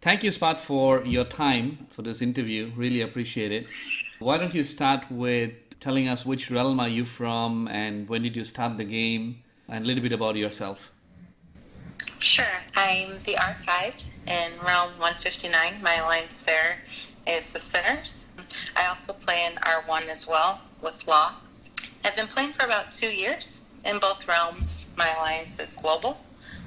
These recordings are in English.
Thank you, Spart, for your time for this interview. Really appreciate it. Why don't you start with telling us which realm are you from and when did you start the game and a little bit about yourself? Sure. I'm the R5 in realm 159. My alliance there is the Sinners. I also play in R1 as well with Law. I've been playing for about 2 years in both realms. My alliance is global,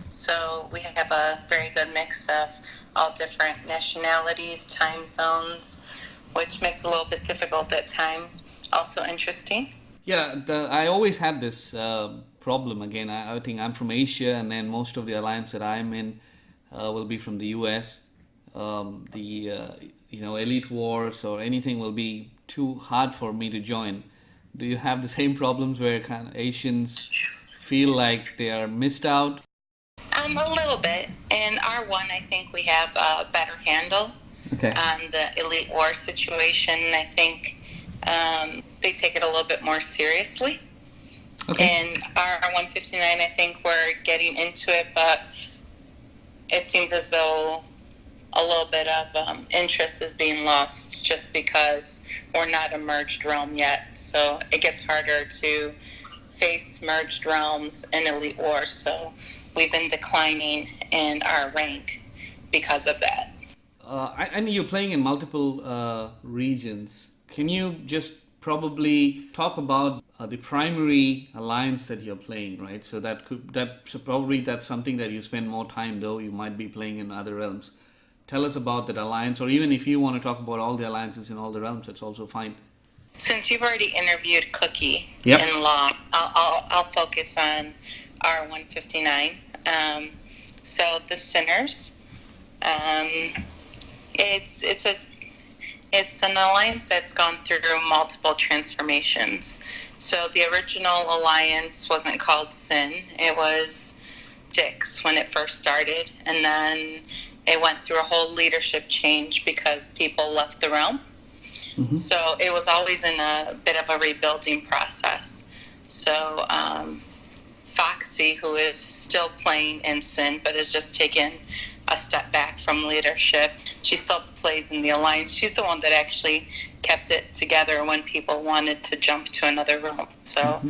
so we have a very good mix of all different nationalities, time zones, which makes it a little bit difficult at times. Also interesting. Yeah, I always had this problem. Again, I think I'm from Asia, and then most of the alliance that I'm in will be from the US. The Elite Wars or anything will be too hard for me to join. Do you have the same problems where kind of Asians feel like they are missed out? A little bit. In R1, I think we have a better handle Okay. on the Elite War situation. I think they take it a little bit more seriously. Okay. In R159, I think we're getting into it, but it seems as though a little bit of interest is being lost just because we're not a merged realm yet. So it gets harder to face merged realms in Elite War. So we've been declining in our rank because of that. I know you're playing in multiple regions. Can you just probably talk about the primary alliance that you're playing, right? So probably that's something that you spend more time, though you might be playing in other realms. Tell us about that alliance, or even if you want to talk about all the alliances in all the realms, that's also fine. Since you've already interviewed Cookie Yep. in Law, I'll focus on R159. So the Sinners, um, it's an alliance that's gone through multiple transformations. So the original alliance wasn't called Sin; it was Dix when it first started, and then it went through a whole leadership change because people left the realm. Mm-hmm. So it was always in a bit of a rebuilding process. So Foxy, who is still playing in Sin, but has just taken a step back from leadership, she still plays in the Alliance. She's the one that actually kept it together when people wanted to jump to another realm. So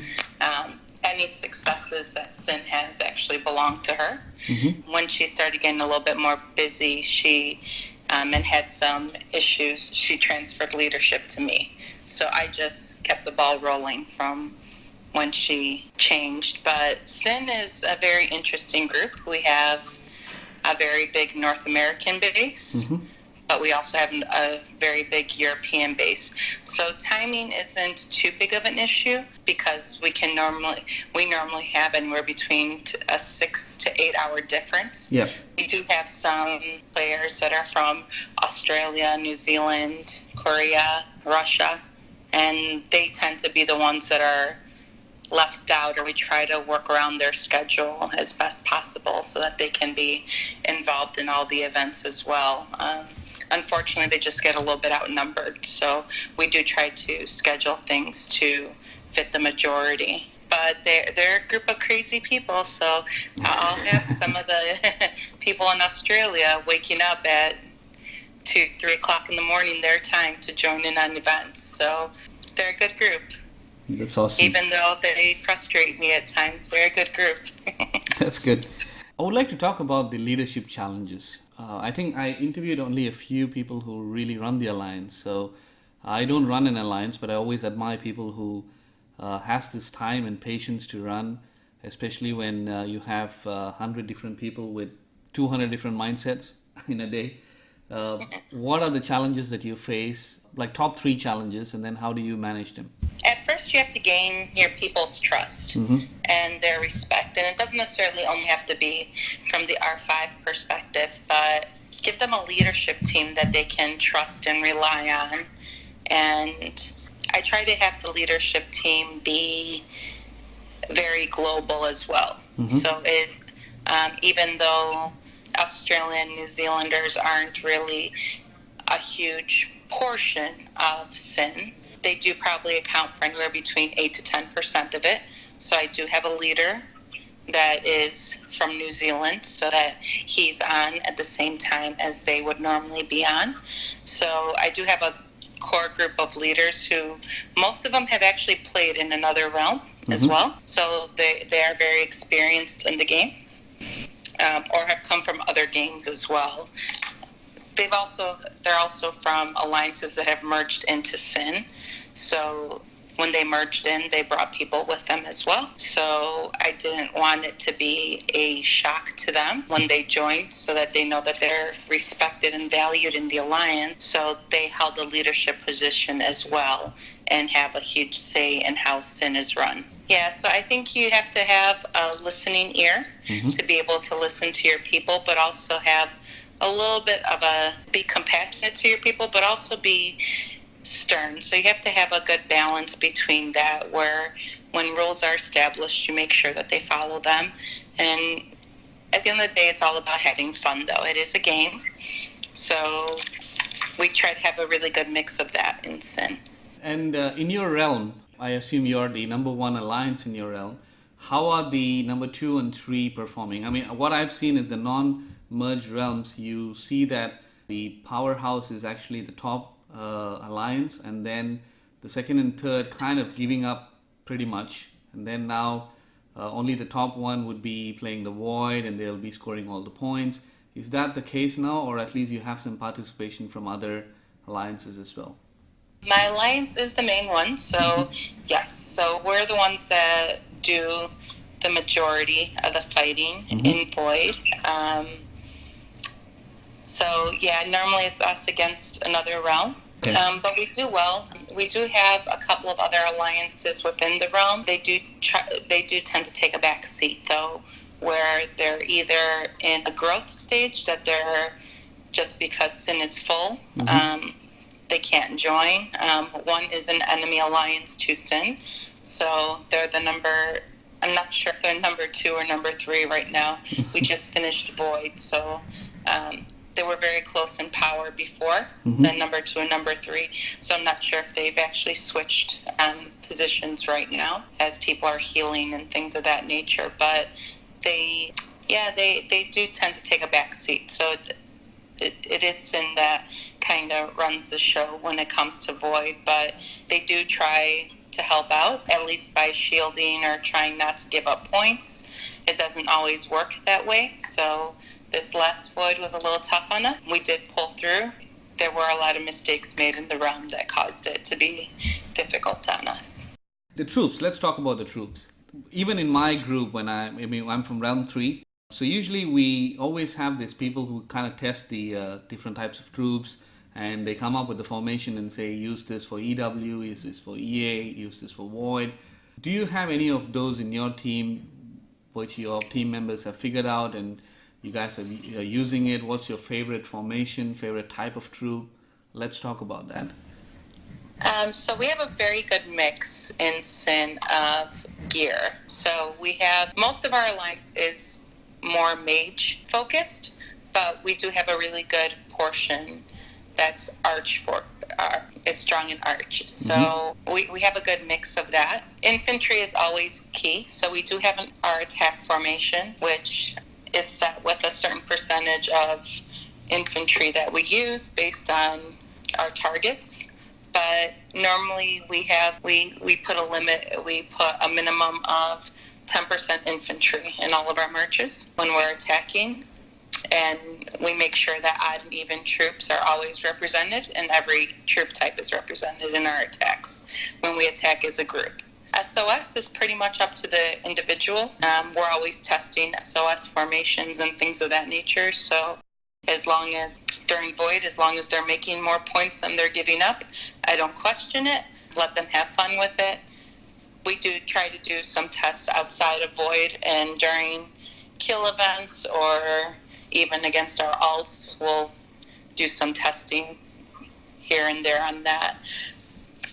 any successes that Sin has actually belong to her. Mm-hmm. When she started getting a little bit more busy, she and had some issues, she transferred leadership to me. So I just kept the ball rolling from when she changed. But Sin is a very interesting group. We have a very big North American base, but we also have a very big European base. So timing isn't too big of an issue because we normally have anywhere between a 6 to 8 hour difference. Yep. We do have some players that are from Australia, New Zealand, Korea, Russia, and they tend to be the ones that are left out, or we try to work around their schedule as best possible so that they can be involved in all the events as well. Unfortunately, they just get a little bit outnumbered, so we do try to schedule things to fit the majority. But they're a group of crazy people, so I'll have some of the people in Australia waking up at 2, 3 o'clock in the morning their time to join in on events. So they're a good group. That's awesome. Even though they frustrate me at times, they're a good group. That's good. I would like to talk about the leadership challenges. I think I interviewed only a few people who really run the alliance. So I don't run an alliance, but I always admire people who has this time and patience to run, especially when you have 100 different people with 200 different mindsets in a day. What are the challenges that you face, like top 3 challenges, and then how do you manage them? At first, you have to gain your people's trust and their respect. And it doesn't necessarily only have to be from the R5 perspective, but give them a leadership team that they can trust and rely on. And I try to have the leadership team be very global as well. So even though Australian, New Zealanders aren't really a huge portion of Sin, they do probably account for anywhere between 8 to 10% of it. So I do have a leader that is from New Zealand, so that he's on at the same time as they would normally be on. So I do have a core group of leaders who, most of them have actually played in another realm as well. So they are very experienced in the game, or have come from other games as well. They're also from alliances that have merged into Sin. So when they merged in, they brought people with them as well. So I didn't want it to be a shock to them when they joined, so that they know that they're respected and valued in the alliance. So they held a leadership position as well and have a huge say in how Sin is run. Yeah, so I think you have to have a listening ear to be able to listen to your people, but also have a little bit of be compassionate to your people, but also be stern. So you have to have a good balance between that, where when rules are established, you make sure that they follow them. And at the end of the day, it's all about having fun, though. It is a game. So we try to have a really good mix of that in Sin. And in your realm, I assume you're the number one alliance in your realm. How are the number 2 and 3 performing? I mean, what I've seen is the non-merged realms, you see that the powerhouse is actually the top alliance, and then the second and third kind of giving up pretty much, and then now only the top one would be playing the void, and they'll be scoring all the points. Is that the case now, or at least you have some participation from other alliances as well? My alliance is the main one, so yes, so we're the ones that do the majority of the fighting in void. So yeah, normally it's us against another realm. Okay. But we do well. We do have a couple of other alliances within the realm. They do tend to take a back seat, though, where they're either in a growth stage, that they're, just because Sin is full, they can't join. One is an enemy alliance to Sin, so they're the number. I'm not sure if they're number 2 or number 3 right now. We just finished Void, so they were very close in power before, the number 2 and number 3. So I'm not sure if they've actually switched positions right now, as people are healing and things of that nature. But they do tend to take a back seat. So it is Sin that kind of runs the show when it comes to Void, but they do try to help out, at least by shielding or trying not to give up points. It doesn't always work that way, so this last Void was a little tough on us. We did pull through. There were a lot of mistakes made in the realm that caused it to be difficult on us. The troops, let's talk about the troops. Even in my group, I'm from realm 3, so usually we always have these people who kind of test the different types of troops, and they come up with the formation and say, use this for EW, use this for EA, use this for Void. Do you have any of those in your team which your team members have figured out and you guys are using it? What's your favorite formation, favorite type of troop? Let's talk about that. So we have a very good mix in Sin of gear. So we have, most of our alliance is more mage focused, but we do have a really good portion that's is strong in arch. So we have a good mix of that. Infantry is always key. So we do have our attack formation, which is set with a certain percentage of infantry that we use based on our targets. But normally we put a limit, we put a minimum of 10% infantry in all of our marches when we're attacking. And we make sure that odd and even troops are always represented, and every troop type is represented in our attacks when we attack as a group. SOS is pretty much up to the individual. We're always testing SOS formations and things of that nature. So as long as during Void, as long as they're making more points than they're giving up, I don't question it. Let them have fun with it. We do try to do some tests outside of Void, and during kill events or even against our alts, we'll do some testing here and there on that.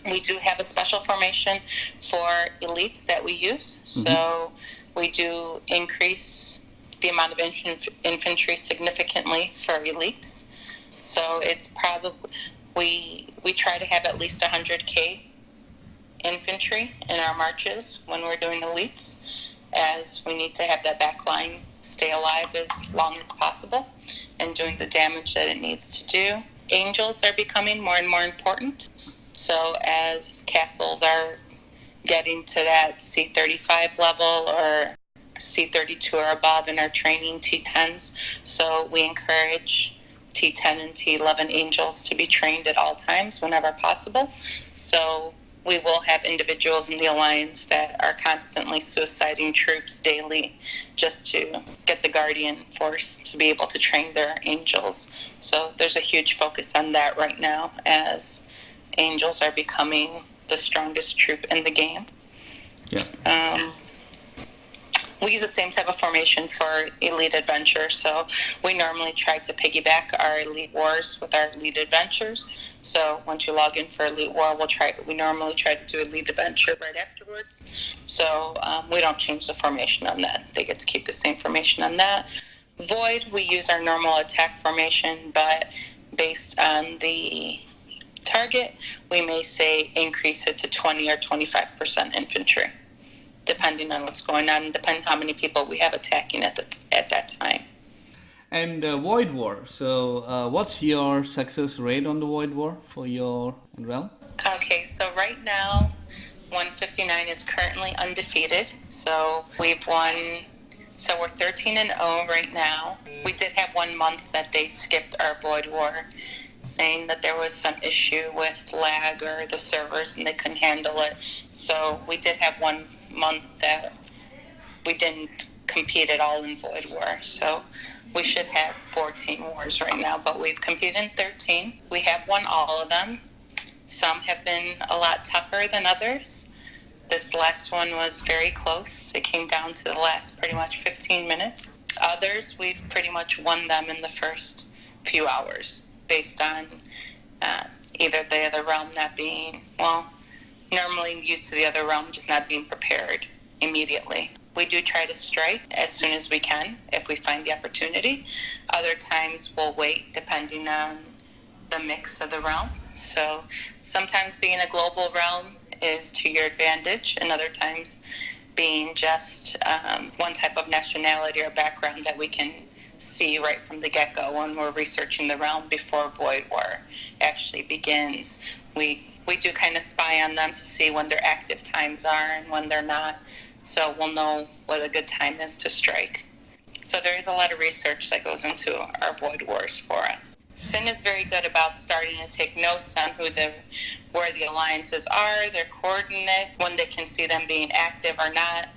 We do have a special formation for elites that we use. So we do increase the amount of infantry significantly for elites. So it's probably, we try to have at least 100K infantry in our marches when we're doing elites. as we need to have that back line stay alive as long as possible and doing the damage that it needs to do. Angels are becoming more and more important. So as castles are getting to that C35 level or C32 or above and are training T10s, so we encourage T10 and T11 angels to be trained at all times whenever possible. So we will have individuals in the alliance that are constantly suiciding troops daily just to get the guardian force to be able to train their angels. So there's a huge focus on that right now as angels are becoming the strongest troop in the game. Yeah. We use the same type of formation for Elite Adventure, so we normally try to piggyback our Elite Wars with our Elite Adventures. So once you log in for Elite War, we normally try to do Elite Adventure right afterwards. So we don't change the formation on that. They get to keep the same formation on that. Void, we use our normal attack formation, but based on the target, we may say increase it to 20 or 25% infantry, depending on what's going on and depending how many people we have attacking at that time. And Void War. So what's your success rate on the Void War for your realm? Okay, so right now, 159 is currently undefeated. So we've won, so we're 13-0 right now. We did have 1 month that they skipped our Void War, saying that there was some issue with lag or the servers and they couldn't handle it. So we did have 1 month that we didn't compete at all in Void War. So we should have 14 wars right now, but we've competed in 13. We have won all of them. Some have been a lot tougher than others. This last one was very close. It came down to the last pretty much 15 minutes. Others, we've pretty much won them in the first few hours based on either the other realm not being, normally used to the other realm just not being prepared immediately. We do try to strike as soon as we can if we find the opportunity. Other times we'll wait depending on the mix of the realm. So sometimes being a global realm is to your advantage, and other times being just one type of nationality or background that we can see right from the get-go when we're researching the realm before Void War actually begins. We do kind of spy on them to see when their active times are and when they're not, so we'll know what a good time is to strike. So there is a lot of research that goes into our Void Wars for us. Sin is very good about starting to take notes on where the alliances are, their coordinates, when they can see them being active or not.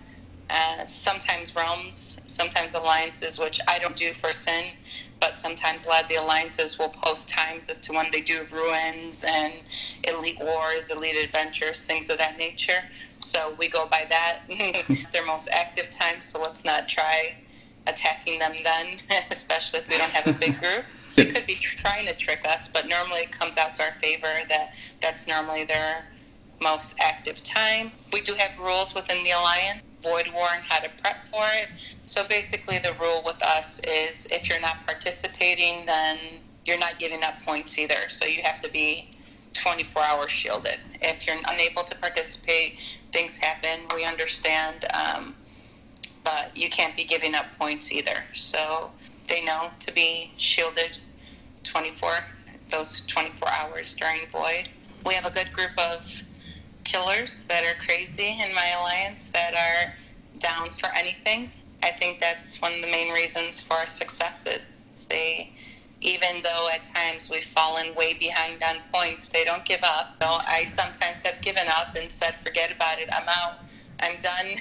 Sometimes realms, sometimes alliances, which I don't do for Sin, but sometimes a lot of the alliances will post times as to when they do ruins and elite wars, elite adventures, things of that nature. So we go by that. It's their most active time, so let's not try attacking them then, especially if we don't have a big group. They could be trying to trick us, but normally it comes out to our favor that that's normally their most active time. We do have rules within the alliance, Void War, and how to prep for it. So basically the rule with us is if you're not participating, then you're not giving up points either. So you have to be 24 hours shielded. If you're unable to participate, things happen, we understand, but you can't be giving up points either. So they know to be shielded those 24 hours during Void. We have a good group of killers that are crazy in my alliance that are down for anything. I think that's one of the main reasons for our successes. Even though at times we've fallen way behind on points, they don't give up. So I sometimes have given up and said, forget about it, I'm out, I'm done.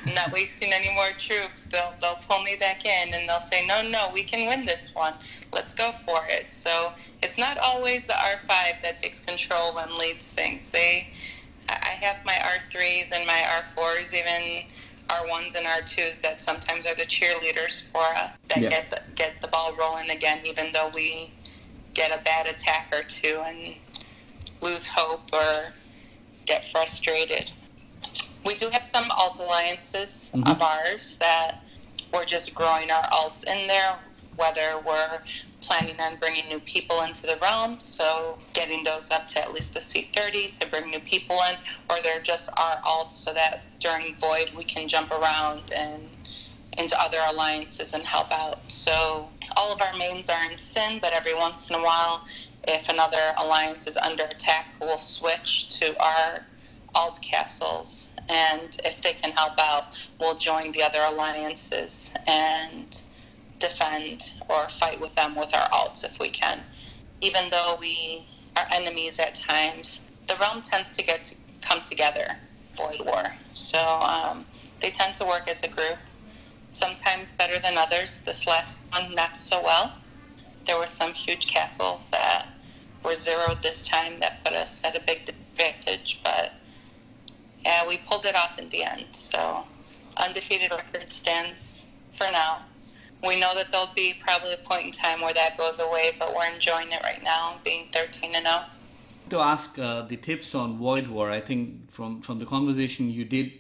I'm not wasting any more troops. They'll pull me back in and they'll say, no, we can win this one. Let's go for it. So it's not always the R5 that takes control and leads things. I have my R3s and my R4s, even R1s and R2s that sometimes are the cheerleaders for us that get the ball rolling again, even though we get a bad attack or two and lose hope or get frustrated. We do have some alt alliances of ours that we're just growing our alts in there, whether we're planning on bringing new people into the realm, so getting those up to at least a C30 to bring new people in, or they're just our alts so that during Void we can jump around and into other alliances and help out. So all of our mains are in Sin, but every once in a while, if another alliance is under attack, we'll switch to our alt castles, and if they can help out, we'll join the other alliances and defend or fight with them with our alts if we can. Even though we are enemies at times, the realm tends to come together, Void War. So they tend to work as a group, sometimes better than others. This last one, not so well. There were some huge castles that were zeroed this time that put us at a big disadvantage, but yeah, we pulled it off in the end. So undefeated record stands for now. We know that there'll be probably a point in time where that goes away, but we're enjoying it right now, being 13-0. To ask the tips on Void War, I think from the conversation you did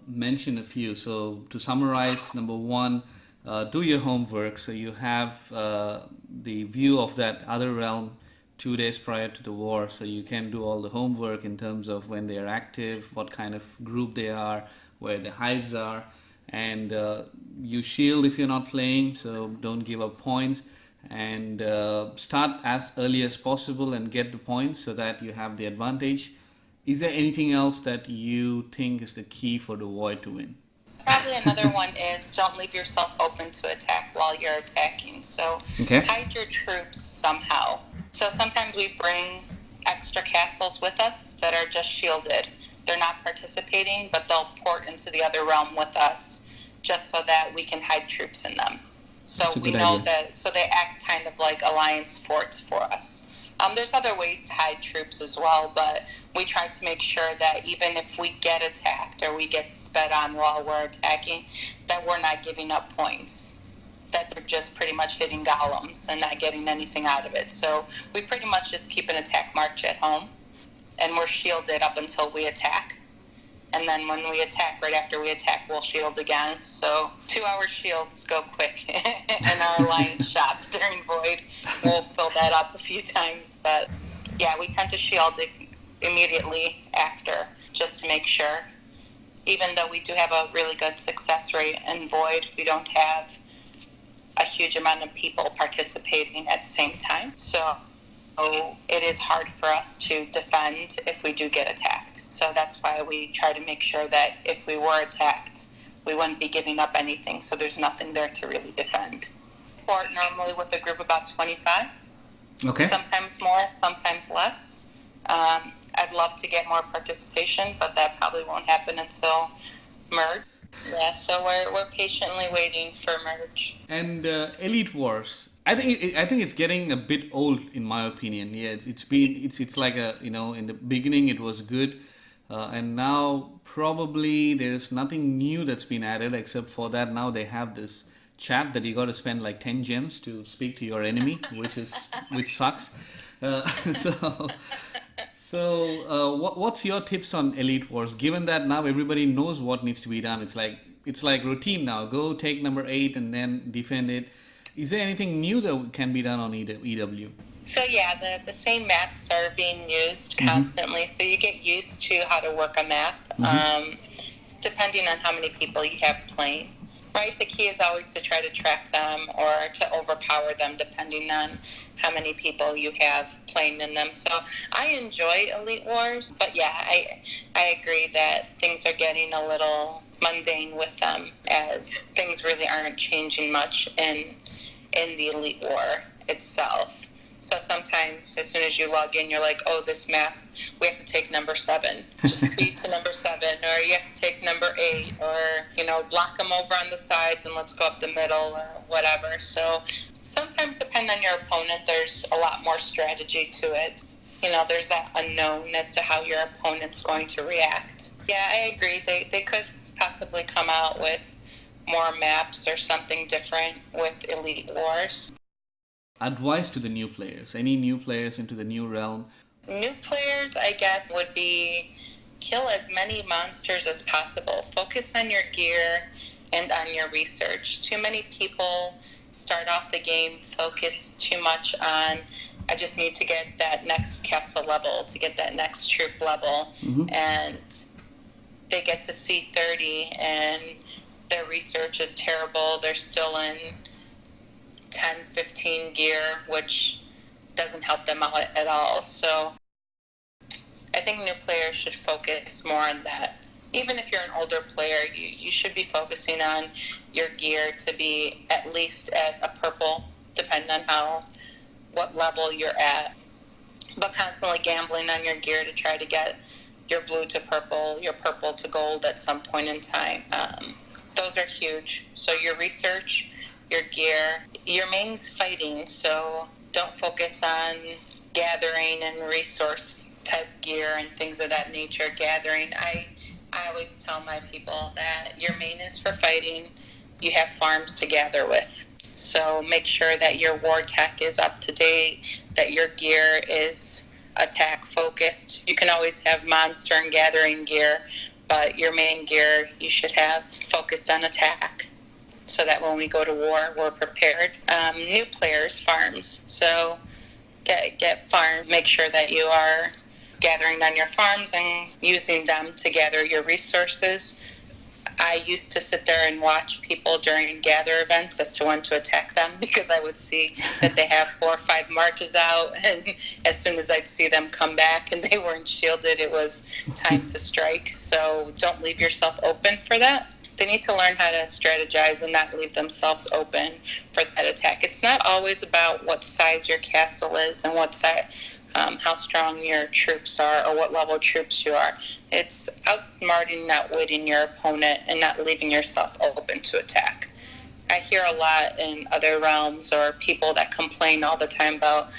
mention a few. So to summarize, number one, do your homework so you have the view of that other realm 2 days prior to the war, so you can do all the homework in terms of when they are active, what kind of group they are, where the hives are, and you shield if you're not playing, so don't give up points, and start as early as possible and get the points so that you have the advantage. Is there anything else that you think is the key for the Void to win? Probably another one is don't leave yourself open to attack while you're attacking. So hide your troops somehow. So sometimes we bring extra castles with us that are just shielded. They're not participating, but they'll port into the other realm with us just so that we can hide troops in them. So we know that, so they act kind of like alliance forts for us. There's other ways to hide troops as well, but we try to make sure that even if we get attacked or we get sped on while we're attacking, that we're not giving up points, that they're just pretty much hitting golems and not getting anything out of it. So we pretty much just keep an attack march at home, and we're shielded up until we attack. And then when we attack, right after we attack, we'll shield again. So 2-hour shields go quick in our alliance shop during Void. We'll fill that up a few times. But yeah, we tend to shield it immediately after just to make sure. Even though we do have a really good success rate in Void, we don't have a huge amount of people participating at the same time. So it is hard for us to defend if we do get attacked. So that's why we try to make sure that if we were attacked, we wouldn't be giving up anything, so there's nothing there to really defend. Or normally with a group about 25. Okay. Sometimes more, sometimes less. I'd love to get more participation, but that probably won't happen until merge. Yeah, so we're patiently waiting for merge. And Elite Wars, I think it's getting a bit old in my opinion. Yeah, it's like in the beginning it was good, and now probably there's nothing new that's been added except for that now they have this chat that you got to spend like 10 gems to speak to your enemy, which sucks. What's your tips on Elite Wars? Given that now everybody knows what needs to be done, it's like routine now. Go take number 8 and then defend it. Is there anything new that can be done on EW? So yeah, the same maps are being used constantly. So you get used to how to work a map, depending on how many people you have playing. Right, the key is always to try to track them or to overpower them depending on how many people you have playing in them. So I enjoy Elite Wars, but yeah, I agree that things are getting a little mundane with them as things really aren't changing much in the Elite War itself. So sometimes as soon as you log in, you're like, oh, this map, we have to take number 7. Just speed to number 7. Or you have to take number 8. Or, block them over on the sides and let's go up the middle or whatever. So sometimes depending on your opponent, there's a lot more strategy to it. There's that unknown as to how your opponent's going to react. Yeah, I agree. They could possibly come out with more maps or something different with Elite Wars. Advice to the new players. Any new players into the new realm? New players, I guess, would be kill as many monsters as possible. Focus on your gear and on your research. Too many people start off the game focused too much on, I just need to get that next castle level, to get that next troop level, and they get to C30 and their research is terrible. They're still in 10, 15 gear, which doesn't help them out at all. So I think new players should focus more on that. Even if you're an older player, you should be focusing on your gear to be at least at a purple, depending on what level you're at. But constantly gambling on your gear to try to get your blue to purple, your purple to gold at some point in time. Those are huge. So your research, your gear, your main's fighting, so don't focus on gathering and resource type gear and things of that nature. Gathering, I always tell my people that your main is for fighting. You have farms to gather with. So make sure that your war tech is up to date, that your gear is attack focused. You can always have monster and gathering gear, but your main gear you should have focused on attack, so that when we go to war, we're prepared. New players, farms. So get farms. Make sure that you are gathering on your farms and using them to gather your resources. I used to sit there and watch people during gather events as to when to attack them, because I would see that they have 4 or 5 marches out, and as soon as I'd see them come back and they weren't shielded, it was time to strike. So don't leave yourself open for that. They need to learn how to strategize and not leave themselves open for that attack. It's not always about what size your castle is and what size, how strong your troops are or what level troops you are. It's outsmarting, outwitting your opponent, and not leaving yourself open to attack. I hear a lot in other realms, or people that complain all the time about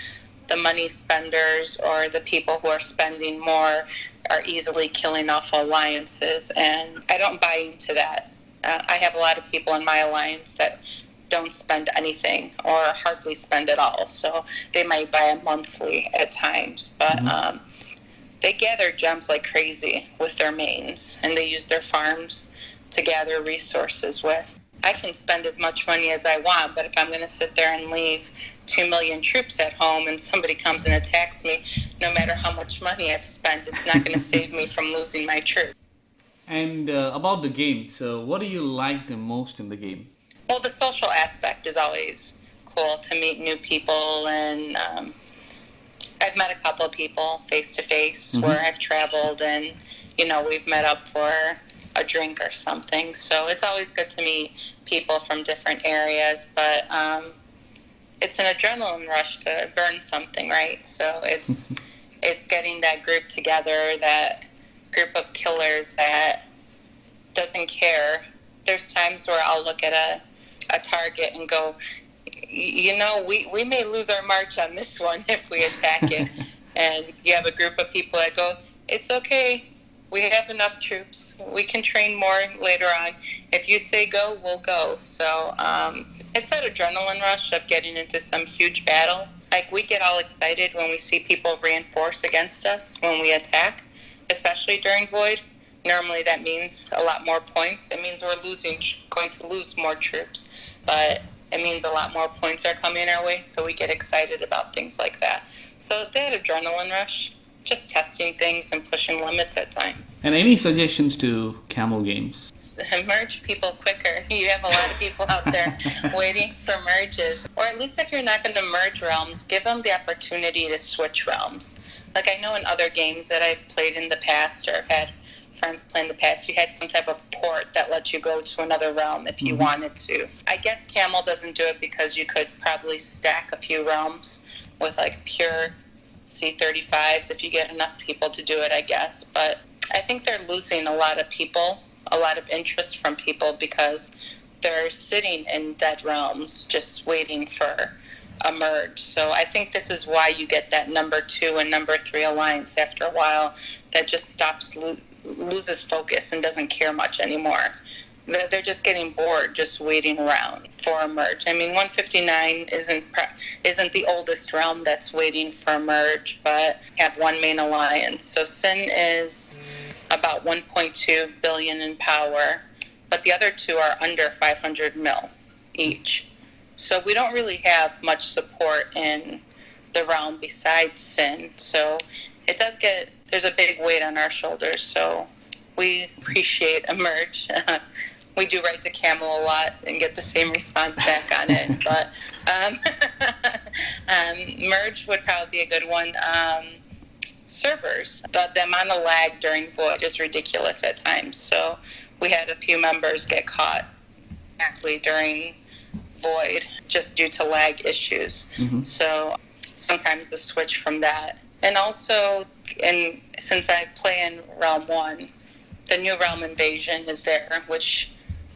the money spenders or the people who are spending more are easily killing off alliances, and I don't buy into that. I have a lot of people in my alliance that don't spend anything or hardly spend at all, so they might buy a monthly at times, but they gather gems like crazy with their mains, and they use their farms to gather resources with. I can spend as much money as I want, but if I'm going to sit there and leave 2 million troops at home and somebody comes and attacks me, no matter how much money I've spent, it's not going to save me from losing my troops. And about the game, so what do you like the most in the game? Well, the social aspect is always cool, to meet new people, and I've met a couple of people face-to-face where I've traveled, and, we've met up for a drink or something. So it's always good to meet people from different areas, but it's an adrenaline rush to burn something, right? So it's getting that group together, that group of killers that doesn't care. There's times where I'll look at a target and go, we may lose our march on this one if we attack it. And you have a group of people that go, it's okay, we have enough troops, we can train more later on. If you say go, we'll go. So it's that adrenaline rush of getting into some huge battle. Like, we get all excited when we see people reinforce against us when we attack, especially during Void. Normally that means a lot more points. It means we're going to lose more troops, but it means a lot more points are coming our way, so we get excited about things like that. So that adrenaline rush, just testing things and pushing limits at times. And any suggestions to camel games? Merge people quicker. You have a lot of people out there waiting for merges. Or at least if you're not going to merge realms, give them the opportunity to switch realms. Like, I know in other games that I've played in the past or had friends play in the past, you had some type of port that let you go to another realm if you wanted to. I guess Camel doesn't do it because you could probably stack a few realms with like pure C35s if you get enough people to do it, I guess. But I think they're losing a lot of people, a lot of interest from people, because they're sitting in dead realms just waiting for a merge. So I think this is why you get that number 2 and number 3 alliance after a while that just stops, loses focus and doesn't care much anymore. They're just getting bored, just waiting around for a merge. I mean, 159 isn't the oldest realm that's waiting for a merge, but have one main alliance. So Sin is about 1.2 billion in power, but the other two are under 500 mil each. So we don't really have much support in the realm besides Sin. So there's a big weight on our shoulders. So we appreciate Emerge. We do write to Camel a lot and get the same response back on it. But Merge would probably be a good one. Servers, the amount of lag during Void is ridiculous at times. So we had a few members get caught actually during Void just due to lag issues. Mm-hmm. So sometimes the switch from that. And also, since I play in Realm 1, the new Realm Invasion is there, which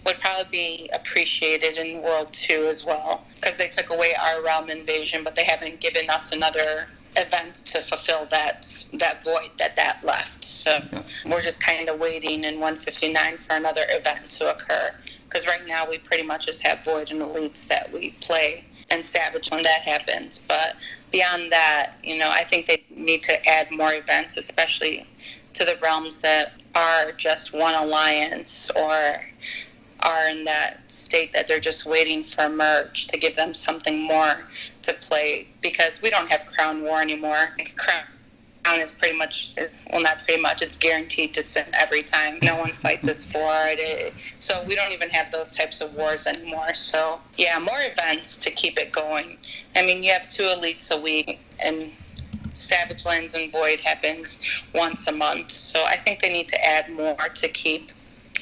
would probably be appreciated in World 2 as well, because they took away our Realm Invasion, but they haven't given us another event to fulfill that void that left. So we're just kind of waiting in 159 for another event to occur, because right now we pretty much just have Void and Elites that we play, and Savage when that happens. But beyond that, I think they need to add more events, especially to the realms that are just one alliance or are in that state that they're just waiting for a merge to give them something more to play, because we don't have Crown War anymore. Crown is pretty much, well, not pretty much, it's guaranteed to sin every time. No one fights us for it. So we don't even have those types of wars anymore. So yeah, more events to keep it going. I mean, you have 2 elites a week, and Savage Lands and Void happens once a month. So I think they need to add more to keep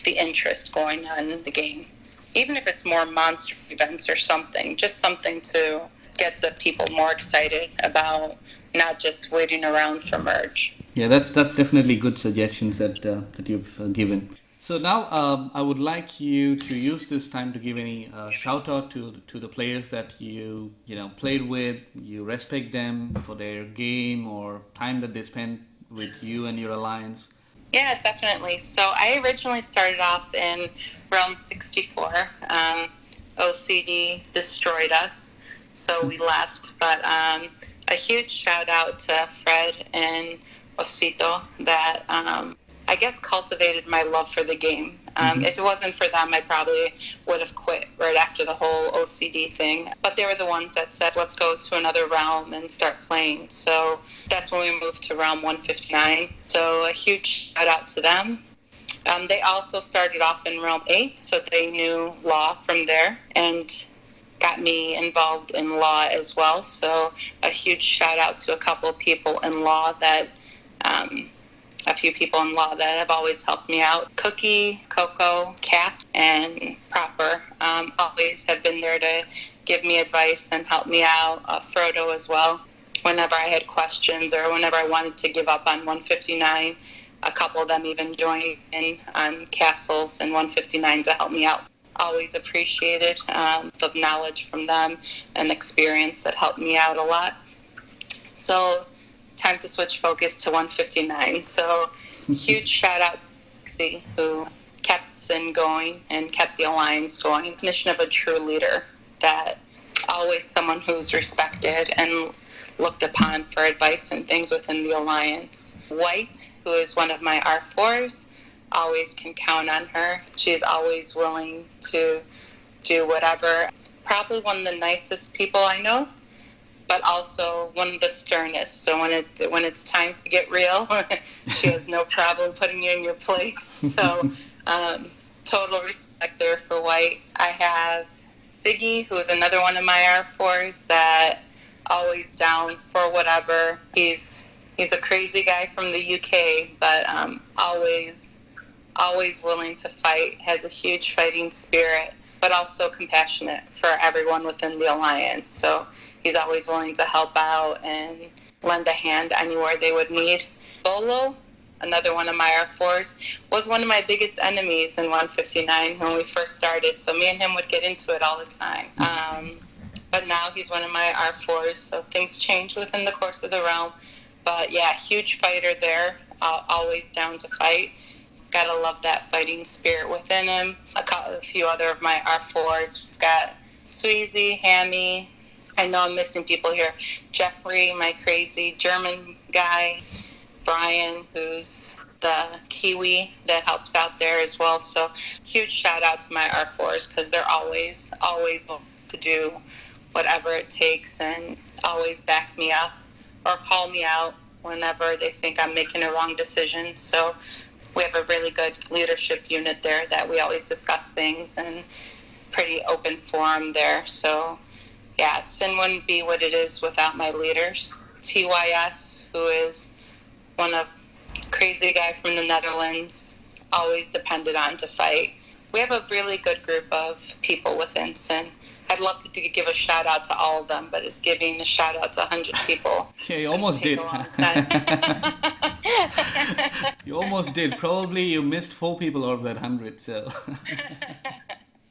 the interest going on in the game. Even if it's more monster events or something, just something to get the people more excited about not just waiting around for Merge. Yeah, that's definitely good suggestions that you've given. So now I would like you to use this time to give any shout out to the players that you played with. You respect them for their game or time that they spent with you and your alliance. Yeah, definitely. So I originally started off in Realm 64. OCD destroyed us, so we left. But a huge shout out to Fred and Osito that I guess cultivated my love for the game. If it wasn't for them, I probably would have quit right after the whole OCD thing. But they were the ones that said, let's go to another realm and start playing. So that's when we moved to Realm 159. So a huge shout out to them. They also started off in Realm 8, so they knew Law from there and got me involved in Law as well. So a huge shout out to a couple of people in Law that... a few people in Law that have always helped me out. Cookie, Coco, Cap, and Proper always have been there to give me advice and help me out. Frodo as well. Whenever I had questions or whenever I wanted to give up on 159, a couple of them even joined in on castles and 159 to help me out. Always appreciated the knowledge from them and experience that helped me out a lot. So time to switch focus to 159. So huge shout out to Lousy, who kept Sin going and kept the alliance going. Definition of a true leader, that always someone who's respected and looked upon for advice and things within the alliance. White, who is one of my R4s, always can count on her. She's always willing to do whatever. Probably one of the nicest people I know, but also one of the sternest. So when it's time to get real, she has no problem putting you in your place. So total respect there for White. I have Siggy, who is another one of my R4s that always down for whatever. He's a crazy guy from the UK, but always willing to fight, has a huge fighting spirit, but also compassionate for everyone within the alliance. So he's always willing to help out and lend a hand anywhere they would need. Bolo, another one of my R4s, was one of my biggest enemies in 159 when we first started. So me and him would get into it all the time. But now he's one of my R4s, so things change within the course of the realm. But yeah, huge fighter there, always down to fight. Gotta love that fighting spirit within him. A few other of my R4s. We've got Sweezy, Hammy. I know I'm missing people here. Jeffrey, my crazy German guy. Brian, who's the Kiwi that helps out there as well. So huge shout out to my R4s because they're always to do whatever it takes and always back me up or call me out whenever they think I'm making a wrong decision. So we have a really good leadership unit there that we always discuss things and pretty open forum there. So yeah, Sin wouldn't be what it is without my leaders. TYS, who is one of crazy guy from the Netherlands, always depended on to fight. We have a really good group of people within Sin. I'd love to give a shout out to all of them, but it's giving a shout out to 100 people. Yeah, you almost did. You almost did. Probably you missed 4 people out of that 100. So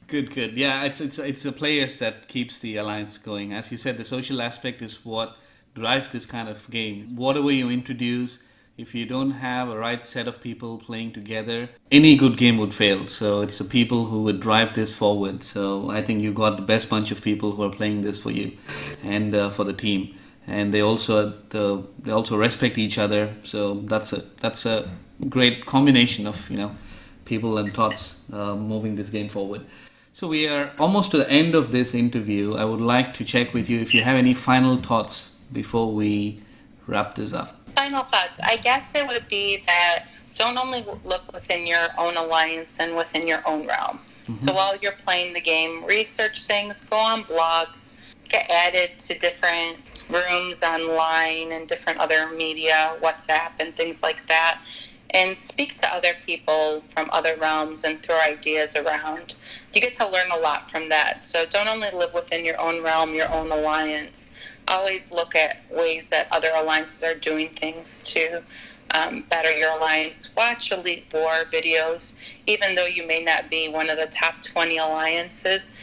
good. Yeah, it's the players that keeps the alliance going. As you said, the social aspect is what drives this kind of game. Whatever you introduce, if you don't have a right set of people playing together, any good game would fail. So it's the people who would drive this forward. So I think you got the best bunch of people who are playing this for you and for the team. And they also respect each other. So that's a great combination of people and thoughts moving this game forward. So we are almost to the end of this interview. I would like to check with you if you have any final thoughts before we wrap this up. Final thoughts. I guess it would be that don't only look within your own alliance and within your own realm. Mm-hmm. So while you're playing the game, research things, go on blogs, get added to different rooms online and different other media, WhatsApp and things like that, and speak to other people from other realms and throw ideas around. You get to learn a lot from that. So don't only live within your own realm, your own alliance. Always look at ways that other alliances are doing things to better your alliance. Watch Elite War videos, even though you may not be one of the top 20 alliances,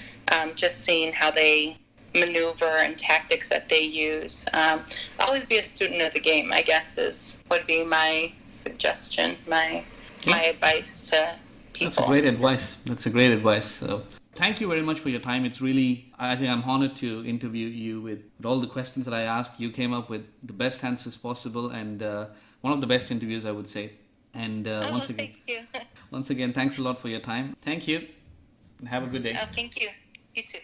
just seeing how they maneuver and tactics that they use. Always be a student of the game, I guess, would be my suggestion, my advice to people. That's a great advice. So thank you very much for your time. It's really, I think I'm honored to interview you with all the questions that I asked. You came up with the best answers possible and one of the best interviews, I would say. And thank you. Once again, thanks a lot for your time. Thank you. Have a good day. Oh, thank you. You too.